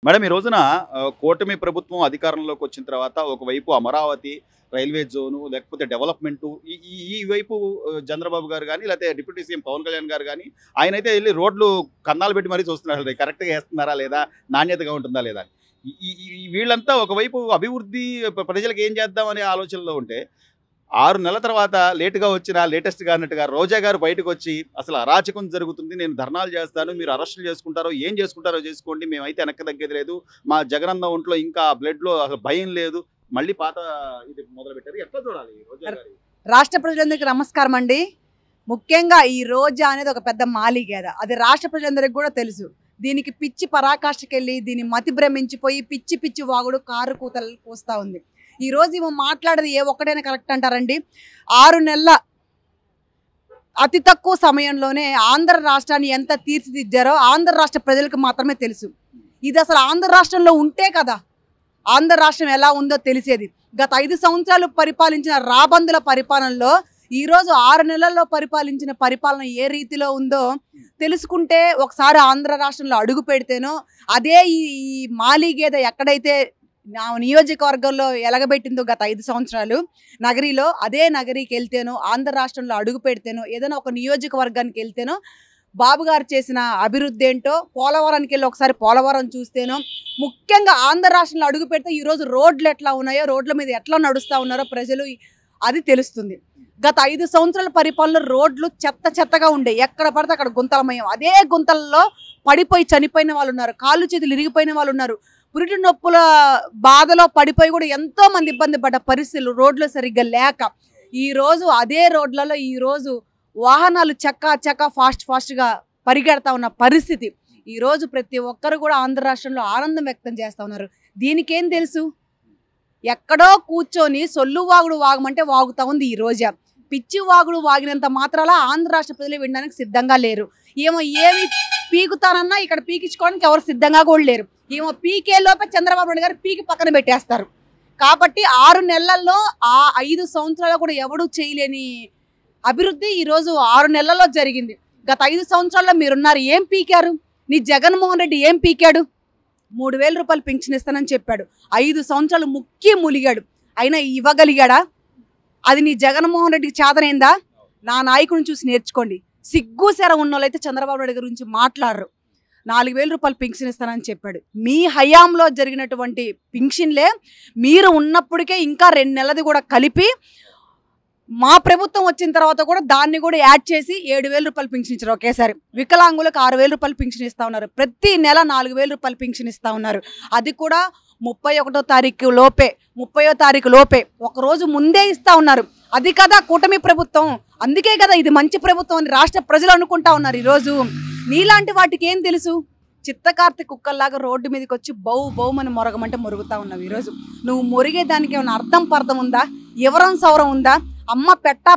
Madam ఈ రోజున కూటమి ప్రభుత్వం అధికారంలోకి వచ్చిన తర్వాత ఒకవైపు అమరావతి రైల్వే జోను లేకపోతే డెవలప్మెంట్ ఈ ఈ ఈ వైపు చంద్రబాబు గారు కానీ లేకపోతే డిప్యూటీ సీఎం పవన్ కళ్యాణ్ గారు కానీ ఆయన అయితే వెళ్ళి రోడ్లు కన్నాలు పెట్టి మరీ చూస్తున్నారు కరెక్ట్గా వేస్తున్నారా లేదా నాణ్యతగా ఉంటుందా లేదా వీళ్ళంతా ఒకవైపు అభివృద్ధి ప్రజలకు ఏం చేద్దాం అనే ఆలోచనలో ఉంటే 6 నెలల తర్వాత లేటుగా వచ్చిన లేటెస్ట్గా అన్నట్టుగా రోజా గారు బయటకు వచ్చి అసలు అరాచకం జరుగుతుంది, నేను ధర్నాలు చేస్తాను, మీరు అరెస్టులు చేసుకుంటారో ఏం చేసుకుంటారో చేసుకోండి, మేమైతే వెనక్కి తగ్గేది లేదు, మా జగనన్న ఒంట్లో ఇంకా బ్లడ్లో అసలు భయం లేదు, మళ్ళీ పాత ఇది మొదలు పెట్టారు. ఎట్లా చూడాలి రోజా గారు? రాష్ట్ర ప్రజలందరికీ నమస్కారం అండి. ముఖ్యంగా ఈ రోజా అనేది ఒక పెద్ద మాలిగేద, అది రాష్ట్ర ప్రజలందరికీ కూడా తెలుసు. దీనికి పిచ్చి పరాకాష్ఠకెళ్ళి దీన్ని మతి భ్రమించిపోయి పిచ్చి పిచ్చి వాగుడు కారు కూతలు కూస్తా ఉంది. ఈ రోజు ఏమో మాట్లాడేది ఏ ఒక్కడైనా కరెక్ట్ అంటారండి. 6 నెలల అతి తక్కువ సమయంలోనే ఆంధ్ర రాష్ట్రాన్ని ఎంత తీర్చిదిద్దారో ఆంధ్ర రాష్ట్ర ప్రజలకు మాత్రమే తెలుసు. ఇది అసలు ఆంధ్ర రాష్ట్రంలో ఉంటే కదా ఆంధ్ర రాష్ట్రం ఎలా ఉందో తెలిసేది. గత 5 సంవత్సరాలు పరిపాలించిన రాబందుల పరిపాలనలో ఈరోజు 6 నెలల్లో పరిపాలించిన పరిపాలన ఏ రీతిలో ఉందో తెలుసుకుంటే ఒకసారి ఆంధ్ర రాష్ట్రంలో అడుగు పెడితేనో అదే ఈ మాలిగేద ఎక్కడైతే నా నియోజకవర్గంలో ఎలగబెట్టిందో గత 5 సంవత్సరాలు నగరిలో, అదే నగరికి వెళ్తేనో ఆంధ్ర రాష్ట్రంలో అడుగు పెడితేనో ఏదైనా ఒక నియోజకవర్గానికి వెళ్తేనో బాబు గారు చేసిన అభివృద్ధి ఏంటో, పోలవరానికి వెళ్ళి ఒకసారి పోలవరం చూస్తేనో, ముఖ్యంగా ఆంధ్ర రాష్ట్రంలో అడుగు పెడితే ఈరోజు రోడ్లు ఎట్లా ఉన్నాయో, రోడ్ల మీద ఎట్లా నడుస్తూ ఉన్నారో ప్రజలు అది తెలుస్తుంది. గత 5 సంవత్సరాల పరిపాలనలో రోడ్లు చెత్త చెత్తగా ఉండే, ఎక్కడ పడితే అక్కడ గుంతలమయం, అదే గుంతలలో పడిపోయి చనిపోయిన వాళ్ళు ఉన్నారు, కాళ్ళు చేతులు ఇరిగిపోయిన వాళ్ళు ఉన్నారు, పురిటి నొప్పుల బాధలో పడిపోయి కూడా ఎంతో మంది ఇబ్బంది పడ్డ పరిస్థితులు రోడ్లు సరిగ్గా లేక ఈరోజు అదే రోడ్లలో ఈరోజు వాహనాలు చక్కా ఫాస్ట్గా పరిగెడతా ఉన్న పరిస్థితి. ఈరోజు ప్రతి ఒక్కరు కూడా ఆంధ్ర రాష్ట్రంలో ఆనందం వ్యక్తం చేస్తూ ఉన్నారు. దీనికేం తెలుసు? ఎక్కడో కూర్చొని సొల్లు వాగుడు వాగమంటే వాగుతూ ఉంది ఈ రోజా. పిచ్చి వాగుడు వాగినంత మాత్రాల ఆంధ్ర రాష్ట్ర ప్రజలు వినడానికి సిద్ధంగా లేరు. ఏమో ఏమి పీకుతానన్నా ఇక్కడ పీకించుకోవడానికి ఎవరు సిద్ధంగా కూడా లేరు. ఏమో పీకే లోపే చంద్రబాబు నాయుడు గారు పీకి పక్కన పెట్టేస్తారు. కాబట్టి 6 నెలల్లో ఆ 5 సంవత్సరాలు కూడా ఎవడూ చేయలేని అభివృద్ధి ఈరోజు 6 నెలల్లో జరిగింది. గత 5 సంవత్సరాల్లో మీరున్నారు, ఏం పీకారు? నీ జగన్మోహన్ రెడ్డి ఏం పీకాడు? 3000 రూపాయలు పెన్షన్ ఇస్తానని చెప్పాడు. 5 సంవత్సరాలు ముక్కి ములిగాడు, అయినా ఇవ్వగలిగాడా? అది నీ జగన్మోహన్ రెడ్డికి చేతనైందా? నా నాయకుడిని చూసి నేర్చుకోండి. సిగ్గు సెర ఉన్నోళ్ళైతే చంద్రబాబు నాయుడు గురించి మాట్లాడరు. 4000 రూపాయలు పెన్షన్ ఇస్తానని చెప్పాడు. మీ హయాంలో జరిగినటువంటి పెన్షన్లే మీరు ఉన్నప్పటికే ఇంకా 2 నెలది కూడా కలిపి మా ప్రభుత్వం వచ్చిన తర్వాత కూడా దాన్ని కూడా యాడ్ చేసి 7000 రూపాయలు పెన్షన్ ఇచ్చారు ఒకేసారి. వికలాంగులకు 6000 రూపాయలు పెన్షన్ ఇస్తూ ఉన్నారు. ప్రతి నెల 4000 రూపాయలు పెన్షన్ ఇస్తూ ఉన్నారు. అది కూడా 31వ తారీఖు లోపే, 30వ తారీఖు లోపే, ఒకరోజు ముందే ఇస్తూ ఉన్నారు. అది కదా కూటమి ప్రభుత్వం. అందుకే కదా ఇది మంచి ప్రభుత్వం అని రాష్ట్ర ప్రజలు అనుకుంటా ఉన్నారు. ఈరోజు నీలాంటి వాటికి ఏం తెలుసు? చిత్తకార్తె కుక్కల్లాగా రోడ్డు మీదకి వచ్చి బౌమని మొరగమంటే మొరుగుతా ఉన్నావు. ఈరోజు నువ్వు మొరిగేదానికి ఏమైనా అర్థం పర్థం ఉందా? ఎవరం సౌరం ఉందా? అమ్మ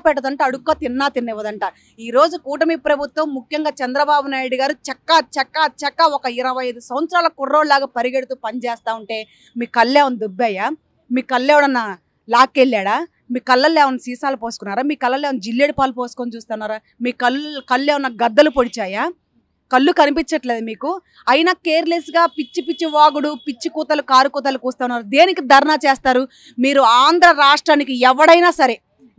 పెట్టదంటే అడుక్క తిన్నివ్వదంట. ఈరోజు కూటమి ప్రభుత్వం ముఖ్యంగా చంద్రబాబు నాయుడు గారు చక్క ఒక 25 సంవత్సరాల కుర్రోళ్ళలాగా పరిగెడుతూ పనిచేస్తూ ఉంటే మీ కళ్ళేమన్నా దుబ్బాయా? మీ కళ్ళేవడన్నా లాక్కెళ్ళాడా? మీ కళ్ళల్లో ఏమైనా సీసాలు పోసుకున్నారా? మీ కళ్ళల్లో ఏమైనా జిల్లేడు పాలు పోసుకొని చూస్తున్నారా? మీ కళ్ళు ఏమన్నా గద్దలు పొడిచాయా? కళ్ళు కనిపించట్లేదు మీకు? అయినా కేర్లెస్గా పిచ్చి వాగుడు, పిచ్చి కూతలు కారు కూతలు కూస్తున్నారు. దేనికి ధర్నా చేస్తారు? మీరు ఆంధ్ర రాష్ట్రానికి ఎవడైనా సరే,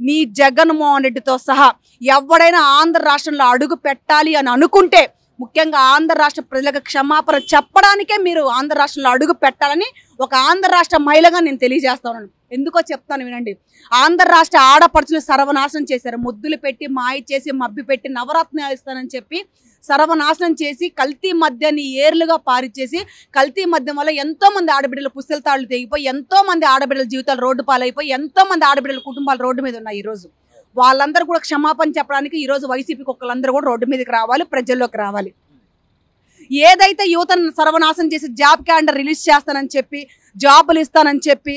నీ జగన్మోహన్ రెడ్డితో సహా ఎవడైనా ఆంధ్ర రాష్ట్రంలో అడుగు పెట్టాలి అని అనుకుంటే ముఖ్యంగా ఆంధ్ర రాష్ట్ర ప్రజలకు క్షమాపణ చెప్పడానికే మీరు ఆంధ్ర రాష్ట్రంలో అడుగు పెట్టాలని ఒక ఆంధ్ర రాష్ట్ర మహిళగా నేను తెలియజేస్తాను. ఎందుకో చెప్తాను వినండి. ఆంధ్ర రాష్ట్ర ఆడపడుచులు సర్వనాశనం చేశారు. ముద్దులు పెట్టి మాయ చేసి మబ్బి పెట్టి నవరత్నాలు ఇస్తానని చెప్పి సర్వనాశనం చేసి కల్తీ మద్యాన్ని ఏర్లుగా పారిచేసి కల్తీ మద్యం వల్ల ఎంతోమంది ఆడబిడ్డలు పుస్తల తాళ్ళు తెగిపోయి ఎంతోమంది ఆడబిడ్డల జీవితాలు రోడ్డు పాలైపోయి ఎంతోమంది ఆడబిడ్డల కుటుంబాలు రోడ్డు మీద ఉన్నాయి. ఈరోజు వాళ్ళందరూ కూడా క్షమాపణ చెప్పడానికి ఈరోజు వైసీపీ కుక్కలందరూ కూడా రోడ్డు మీదకి రావాలి, ప్రజల్లోకి రావాలి. ఏదైతే యువతను సర్వనాశనం చేసి జాబ్ క్యాలెండర్ రిలీజ్ చేస్తానని చెప్పి జాబులు ఇస్తానని చెప్పి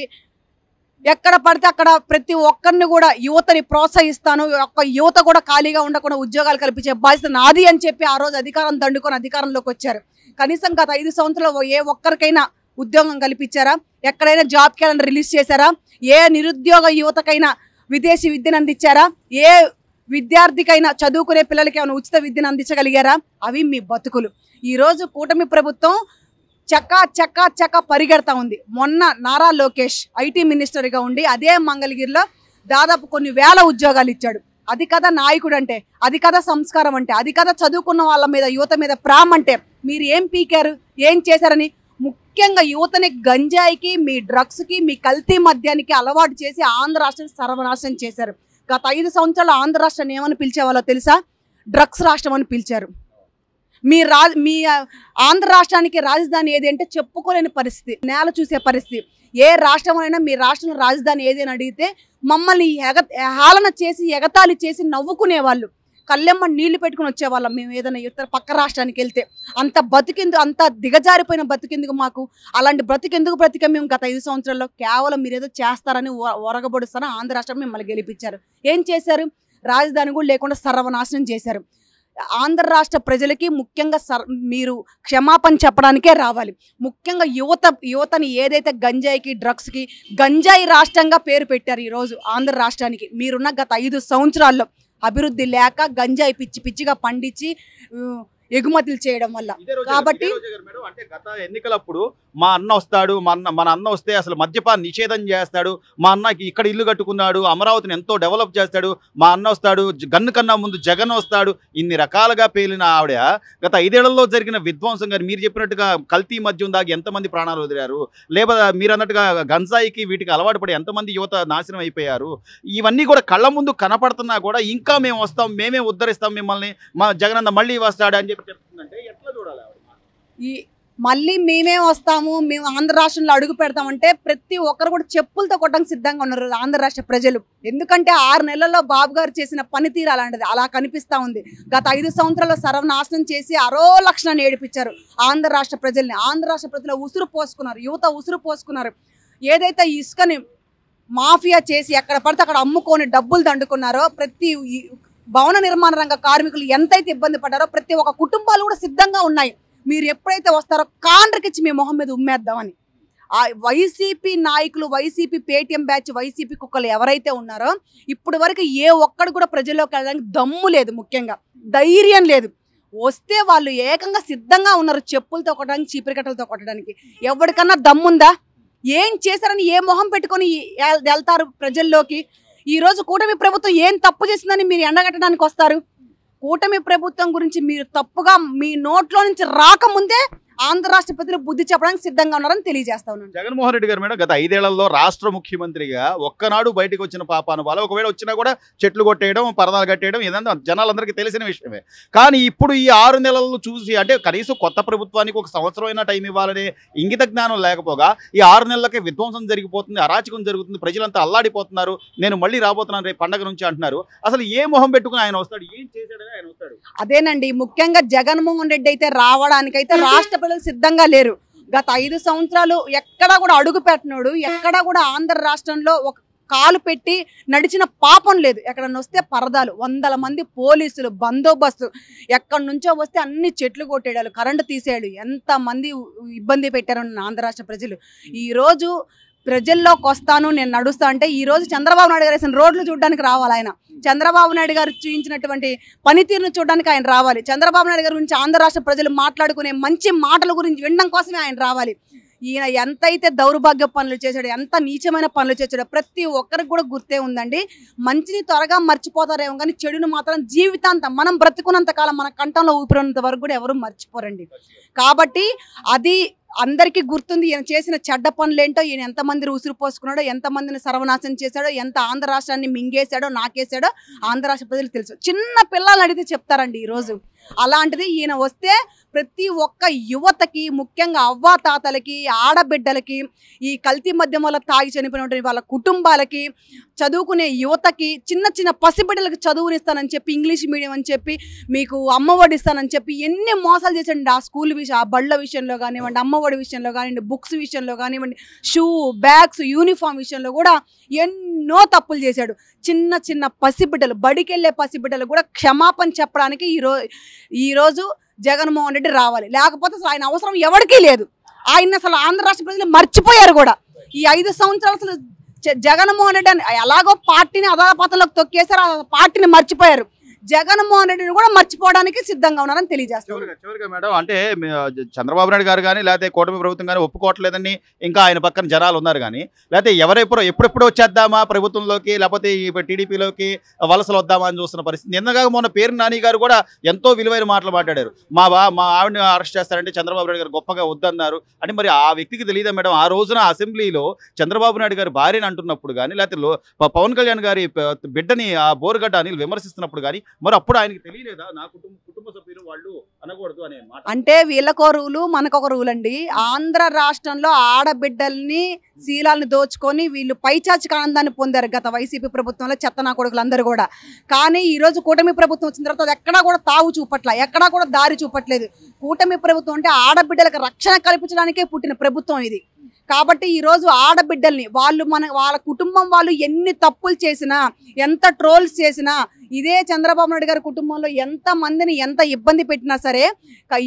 ఎక్కడ పడితే అక్కడ ప్రతి ఒక్కరిని కూడా యువతని ప్రోత్సహిస్తాను, ఒక్క యువత కూడా ఖాళీగా ఉండకుండా ఉద్యోగాలు కల్పించే బాధ్యత నాది అని చెప్పి ఆ రోజు అధికారం దండుకొని అధికారంలోకి వచ్చారు. కనీసం గత 5 సంవత్సరాలు ఏ ఒక్కరికైనా ఉద్యోగం కల్పించారా? ఎక్కడైనా జాబ్ క్యాలెండర్ రిలీజ్ చేశారా? ఏ నిరుద్యోగ యువతకైనా విదేశీ విద్యను అందించారా? ఏ విద్యార్థికైనా చదువుకునే పిల్లలకి ఏమైనా ఉచిత విద్యను అందించగలిగారా? అవి మీ బతుకులు. ఈరోజు కూటమి ప్రభుత్వం చక్కా చక్కా చక్కా పరిగెడతా ఉంది. మొన్న నారా లోకేష్ ఐటీ మినిస్టర్గా ఉండి అదే మంగళగిరిలో దాదాపు కొన్ని వేల ఉద్యోగాలు ఇచ్చాడు. అది కదా నాయకుడు అంటే, అది కదా సంస్కారం అంటే, అది కదా చదువుకున్న వాళ్ళ మీద యువత మీద ప్రేమ అంటే. మీరు ఏం పీకారు, ఏం చేశారని? ముఖ్యంగా యువతని గంజాయికి, మీ డ్రగ్స్కి, మీ కల్తీ మద్యానికి అలవాటు చేసి ఆంధ్ర రాష్ట్రాన్ని సర్వనాశనం చేశారు. గత 5 సంవత్సరాలు ఆంధ్ర రాష్ట్రాన్ని ఏమని పిలిచేవాళ్ళో తెలుసా? డ్రగ్స్ రాష్ట్రం అని పిలిచారు. మీ ఆంధ్ర రాష్ట్రానికి రాజధాని ఏది అంటే చెప్పుకోలేని పరిస్థితి, నేల చూసే పరిస్థితి. ఏ రాష్ట్రంలోనైనా మీ రాష్ట్రంలో రాజధాని ఏది అని అడిగితే మమ్మల్ని హేళన చేసి ఎగతాళి చేసి నవ్వుకునేవాళ్ళు. కళ్ళెమ్మ నీళ్లు పెట్టుకుని వచ్చేవాళ్ళం మేము ఏదైనా ఇతర పక్క రాష్ట్రానికి వెళ్తే. అంత బతికెందుకు, అంత దిగజారిపోయిన బతికెందుకు మాకు? అలాంటి బ్రతికెందుకు బ్రతికే మేము గత 5 సంవత్సరాల్లో? కేవలం మీరేదో చేస్తారని ఒరగబడుస్తారని ఆంధ్ర రాష్ట్రం మిమ్మల్ని గెలిపించారు. ఏం చేశారు? రాజధాని కూడా లేకుండా సర్వనాశనం చేశారు. ఆంధ్ర రాష్ట్ర ప్రజలకి ముఖ్యంగా మీరు క్షమాపణ చెప్పడానికే రావాలి. ముఖ్యంగా యువతని ఏదైతే గంజాయికి, డ్రగ్స్కి, గంజాయి రాష్ట్రంగా పేరు పెట్టారు ఈరోజు ఆంధ్ర రాష్ట్రానికి. మీరున్న గత 5 సంవత్సరాల్లో అభివృద్ధి లేక గంజాయి పిచ్చిగా పండించి ఎగుమతులు చేయడం వల్ల. కాబట్టి అంటే గత ఎన్నికలప్పుడు మా అన్న వస్తాడు, మన అన్న వస్తే అసలు మద్యపాన నిషేధం చేస్తాడు, మా అన్నకి ఇక్కడ ఇల్లు కట్టుకున్నాడు, అమరావతిని ఎంతో డెవలప్ చేస్తాడు, మా అన్న వస్తాడు, గన్ను కన్నా ముందు జగన్ వస్తాడు, ఇన్ని రకాలుగా పేలిన ఆవిడ గత 5 ఏళ్లలో జరిగిన విధ్వంసం గారు మీరు చెప్పినట్టుగా కల్తీ మద్యం దాగి ఎంతమంది ప్రాణాలు వదిలారు, లేదా మీరు అన్నట్టుగా గంజాయికి వీటికి అలవాటు పడి ఎంతమంది యువత నాశనం అయిపోయారు, ఇవన్నీ కూడా కళ్ళ ముందు కనపడుతున్నా కూడా ఇంకా మేము వస్తాం, మేమే ఉద్ధరిస్తాం మిమ్మల్ని, మా జగనన్న మళ్ళీ వస్తాడు అని చెప్తుందంటే ఎట్లా చూడాలి? మళ్ళీ మేమే వస్తాము, మేము ఆంధ్ర రాష్ట్రంలో అడుగు పెడతామంటే ప్రతి ఒక్కరు కూడా చెప్పులతో కొట్టడానికి సిద్ధంగా ఉన్నారు ఆంధ్ర రాష్ట్ర ప్రజలు. ఎందుకంటే 6 నెలల్లో బాబు గారు చేసిన పనితీరు అలాంటిది, అలా కనిపిస్తూ ఉంది. గత 5 సంవత్సరాల్లో సర్వనాశనం చేసి అరో లక్షణాన్ని ఏడిపించారు ఆంధ్ర రాష్ట్ర ప్రజల్ని. ఆంధ్ర రాష్ట్ర ప్రజలు ఉసురు పోసుకున్నారు, యువత ఉసురు పోసుకున్నారు. ఏదైతే ఇసుకని మాఫియా చేసి ఎక్కడ పడితే అక్కడ అమ్ముకొని డబ్బులు దండుకున్నారో, ప్రతి భవన నిర్మాణ రంగ కార్మికులు ఎంతైతే ఇబ్బంది పడ్డారో ప్రతి ఒక్క కుటుంబాలు కూడా సిద్ధంగా ఉన్నాయి. మీరు ఎప్పుడైతే వస్తారో కాండ్రకిచ్చి మీ మొహం మీద ఉమ్మేద్దామని. ఆ వైసీపీ నాయకులు, వైసీపీ పేటీఎం బ్యాచ్, వైసీపీ కుక్కలు ఎవరైతే ఉన్నారో ఇప్పటి వరకు ఏ ఒక్కడు కూడా ప్రజల్లోకి వెళ్ళడానికి దమ్ము లేదు, ముఖ్యంగా ధైర్యం లేదు. వస్తే వాళ్ళు ఏకంగా సిద్ధంగా ఉన్నారు చెప్పులతో కొట్టడానికి, చీపిరికట్టలతో కొట్టడానికి. ఎవరికన్నా దమ్ముందా? ఏం చేశారని ఏ మొహం పెట్టుకొని వెళ్తారు ప్రజల్లోకి? ఈరోజు కూటమి ప్రభుత్వం ఏం తప్పు చేసిందని మీరు ఎండగట్టడానికి వస్తారు? కూటమి ప్రభుత్వం గురించి మీరు తప్పుగా మీ నోట్లో నుంచి రాకముందే ఆంధ్ర రాష్ట్ర ప్రజలు బుద్ధి చెప్పడానికి సిద్ధంగా ఉన్నారని తెలియజేస్తా ఉన్నాను. జగన్మోహన్ రెడ్డి గారు మేడం గత 5 ఏళ్లలో రాష్ట్ర ముఖ్యమంత్రిగా ఒక్కనాడు బయటకు వచ్చిన పాపాను వాళ్ళు, ఒకవేళ వచ్చినా కూడా చెట్లు కొట్టేయడం, పరదాలు కట్టేయడం ఇదంతా జనాలందరికీ తెలిసిన విషయమే. కానీ ఇప్పుడు ఈ 6 నెలలు చూసి, అంటే కనీసం కొత్త ప్రభుత్వానికి 1 సంవత్సరం అయినా టైం ఇవ్వాలనే ఇంగిత జ్ఞానం లేకపోగా ఈ 6 నెలలకే విధ్వంసం జరిగిపోతుంది, అరాచకం జరుగుతుంది, ప్రజలంతా అల్లాడిపోతున్నారు, నేను మళ్ళీ రాబోతున్నాను రేపు పండగ నుంచి అంటున్నారు. అసలు ఏ మొహం పెట్టుకుని ఆయన వస్తాడు? ఏం చేశాడని ఆయన వస్తాడు? అదేనండి, ముఖ్యంగా జగన్మోహన్ రెడ్డి అయితే రావడానికైతే రాష్ట్ర ప్రజలు సిద్ధంగా లేరు. గత 5 సంవత్సరాలు ఎక్కడా కూడా అడుగు పెట్టినోడు, ఎక్కడా కూడా ఆంధ్ర రాష్ట్రంలో ఒక కాలు పెట్టి నడిచిన పాపం లేదు. ఎక్కడన్నా వస్తే పరదాలు, 100 మంది పోలీసులు బందోబస్తు, ఎక్కడి నుంచో వస్తే అన్ని చెట్లు కొట్టేయాడు, కరెంటు తీసేయాడు. ఎంతమంది ఇబ్బంది పెట్టారు ఆంధ్ర రాష్ట్ర ప్రజలు. ఈరోజు ప్రజల్లోకి వస్తాను, నేను నడుస్తా అంటే ఈరోజు చంద్రబాబు నాయుడు గారు వేసిన రోడ్లు చూడడానికి రావాలి ఆయన. చంద్రబాబు నాయుడు గారు చూపించినటువంటి పనితీరును చూడడానికి ఆయన రావాలి. చంద్రబాబు నాయుడు గారి గురించి ఆంధ్ర రాష్ట్ర ప్రజలు మాట్లాడుకునే మంచి మాటల గురించి వినడం కోసమే ఆయన రావాలి. ఈయన ఎంతైతే దౌర్భాగ్య పనులు చేశాడో, ఎంత నీచమైన పనులు చేశాడో ప్రతి ఒక్కరికి కూడా గుర్తే ఉందండి. మంచిని త్వరగా మర్చిపోతారేమో కానీ చెడును మాత్రం జీవితాంతం, మనం బ్రతుకున్నంత కాలం, మన కంఠంలో ఊపిరినంత వరకు కూడా ఎవరు మర్చిపోరండి. కాబట్టి అది అందరికీ గుర్తుంది. ఈయన చేసిన చెడ్డ పనులేంటో, ఈయన ఎంతమంది ఉసురు పోసుకున్నాడో, ఎంతమందిని సర్వనాశనం చేశాడో, ఎంత ఆంధ్ర రాష్ట్రాన్ని మింగేశాడో, నాకేశాడో ఆంధ్ర రాష్ట్ర ప్రజలకు తెలుసు. చిన్న పిల్లలు అడిగితే చెప్తారండి ఈరోజు. అలాంటిది ఈయన వస్తే ప్రతి ఒక్క యువతకి, ముఖ్యంగా అవ్వాతాతలకి, ఆడబిడ్డలకి, ఈ కల్తీ మద్యం వల్ల తాగి చనిపోయినటువంటి వాళ్ళ కుటుంబాలకి, చదువుకునే యువతకి, చిన్న చిన్న పసిబిడ్డలకి చదువునిస్తానని చెప్పి, ఇంగ్లీష్ మీడియం అని చెప్పి, మీకు అమ్మఒడి ఇస్తానని చెప్పి ఎన్ని మోసాలు చేశాడండి. ఆ స్కూల్ విషయం, ఆ బళ్ళ విషయంలో కానివ్వండి, అమ్మఒడి విషయంలో కానివ్వండి, బుక్స్ విషయంలో కానివ్వండి, షూ, బ్యాగ్స్, యూనిఫామ్ విషయంలో కూడా ఎన్నో తప్పులు చేశాడు. చిన్న చిన్న పసిబిడ్డలు, బడికెళ్ళే పసిబిడ్డలు కూడా క్షమాపణ చెప్పడానికి ఈరోజు జగన్మోహన్ రెడ్డి రావాలి. లేకపోతే అసలు ఆయన అవసరం ఎవరికీ లేదు. ఆయన అసలు ఆంధ్ర రాష్ట్ర ప్రజలు మర్చిపోయారు కూడా. ఈ 5 సంవత్సరాలు అసలు జగన్మోహన్ రెడ్డి ఎలాగో పార్టీని అధపాతంలోకి తొక్కేశారు, ఆ పార్టీని మర్చిపోయారు. జగన్మోహన్ రెడ్డిని కూడా మర్చిపోవడానికి సిద్ధంగా ఉన్నారని తెలియజేస్తారు. చివరిగా మేడం, అంటే చంద్రబాబు నాయుడు గారు కానీ లేకపోతే కూటమి ప్రభుత్వం కానీ ఒప్పుకోవట్లేదని ఇంకా ఆయన పక్కన జనాలు ఉన్నారు కానీ, లేకపోతే ఎప్పుడెప్పుడు వచ్చేద్దామా ప్రభుత్వంలోకి, లేకపోతే ఈ టీడీపీలోకి వలసలు వద్దామా అని చూస్తున్న పరిస్థితి. నిన్నగా మొన్న పేరు నాని గారు కూడా ఎంతో విలువైన మాటలు మాట్లాడారు. మా ఆవిడని అరెస్ట్ చేస్తారంటే చంద్రబాబు నాయుడు గారు గొప్పగా వద్దన్నారు అని. మరి ఆ వ్యక్తికి తెలియదా మేడం, ఆ రోజున అసెంబ్లీలో చంద్రబాబు నాయుడు గారు భార్యని అంటున్నప్పుడు కానీ, లేకపోతే పవన్ కళ్యాణ్ గారి బిడ్డని ఆ బోరుగడ్డ అనిల్ విమర్శిస్తున్నప్పుడు కానీ, మరి అప్పుడు ఆయనకి తెలియలేదా నా కుటుంబ సభ్యులు వాళ్ళు అనకూడదు అనే మాట? అంటే వీళ్ళకో రూలు మనకొక రూల్ అండి. ఆంధ్ర రాష్ట్రంలో ఆడబిడ్డల్ని శీలాలను దోచుకొని వీళ్ళు పైచాచిక ఆనందాన్ని పొందారు గత వైసీపీ ప్రభుత్వంలో చెత్తనా కొడుకులందరూ కూడా. కానీ ఈరోజు కూటమి ప్రభుత్వం వచ్చిన తర్వాత అది ఎక్కడా కూడా తావు చూపట్ల, ఎక్కడా కూడా దారి చూపట్లేదు. కూటమి ప్రభుత్వం అంటే ఆడబిడ్డలకు రక్షణ కల్పించడానికే పుట్టిన ప్రభుత్వం ఇది. కాబట్టి ఈరోజు ఆడబిడ్డల్ని వాళ్ళ కుటుంబం వాళ్ళు ఎన్ని తప్పులు చేసినా, ఎంత ట్రోల్స్ చేసినా, ఇదే చంద్రబాబు నాయుడు గారి కుటుంబంలో ఎంత మందిని ఎంత ఇబ్బంది పెట్టినా సరే,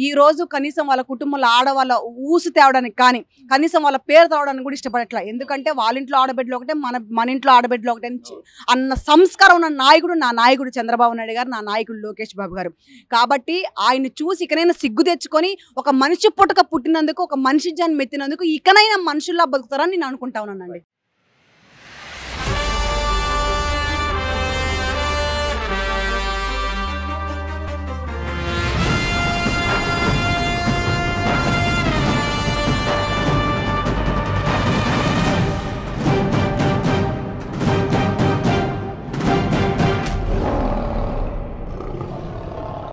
ఈరోజు కనీసం వాళ్ళ కుటుంబంలో ఆడవాళ్ళ ఊసు తేవడానికి కానీ, కనీసం వాళ్ళ పేరు తేవడానికి కూడా ఇష్టపడట్లా. ఎందుకంటే వాళ్ళ ఇంట్లో ఆడబిడ్డలు ఒకటే, మన ఇంట్లో ఆడబిడ్డలు ఒకటే అన్న సంస్కారం ఉన్న నాయకుడు నా నాయకుడు చంద్రబాబు నాయుడు గారు, నా నాయకుడు లోకేష్ బాబు గారు. కాబట్టి ఆయన చూసి ఇకనైనా సిగ్గు తెచ్చుకొని, ఒక మనిషి పుట్టక పుట్టినందుకు, ఒక మనిషి జన్మ ఎత్తినందుకు ఇకనైనా మనుషుల్లా బతుకుతారని నేను అనుకుంటా ఉన్నానండి.